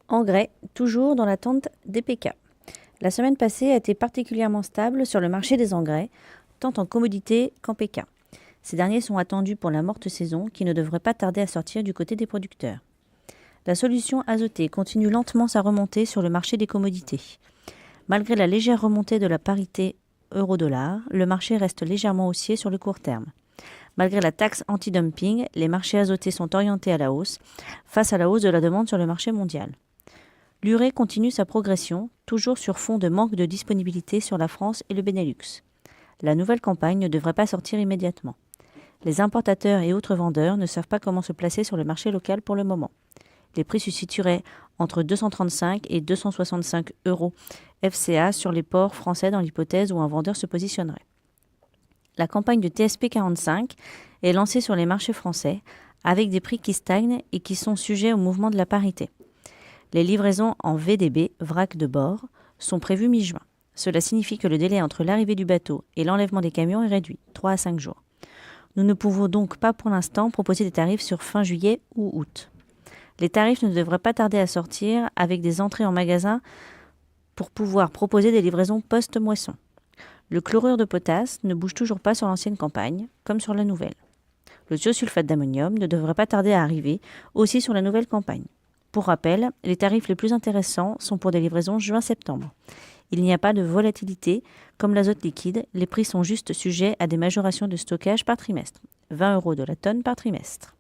Engrais, toujours dans l'attente des PK. La semaine passée a été particulièrement stable sur le marché des engrais, tant en commodité qu'en PK. Ces derniers sont attendus pour la morte saison qui ne devrait pas tarder à sortir du côté des producteurs. La solution azotée continue lentement sa remontée sur le marché des commodités. Malgré la légère remontée de la parité euro-dollar, le marché reste légèrement haussier sur le court terme. Malgré la taxe anti-dumping, les marchés azotés sont orientés à la hausse face à la hausse de la demande sur le marché mondial. L'urée continue sa progression, toujours sur fond de manque de disponibilité sur la France et le Benelux. La nouvelle campagne ne devrait pas sortir immédiatement. Les importateurs et autres vendeurs ne savent pas comment se placer sur le marché local pour le moment. Les prix se situeraient entre 235 et 265 euros FCA sur les ports français dans l'hypothèse où un vendeur se positionnerait. La campagne de TSP 45 est lancée sur les marchés français avec des prix qui stagnent et qui sont sujets au mouvement de la parité. Les livraisons en VDB, vrac de bord, sont prévues mi-juin. Cela signifie que le délai entre l'arrivée du bateau et l'enlèvement des camions est réduit, 3 à 5 jours. Nous ne pouvons donc pas pour l'instant proposer des tarifs sur fin juillet ou août. Les tarifs ne devraient pas tarder à sortir avec des entrées en magasin pour pouvoir proposer des livraisons post-moisson. Le chlorure de potasse ne bouge toujours pas sur l'ancienne campagne, comme sur la nouvelle. Le thiosulfate d'ammonium ne devrait pas tarder à arriver, aussi sur la nouvelle campagne. Pour rappel, les tarifs les plus intéressants sont pour des livraisons juin-septembre. Il n'y a pas de volatilité, comme l'azote liquide, les prix sont juste sujets à des majorations de stockage par trimestre, 20 € de la tonne par trimestre.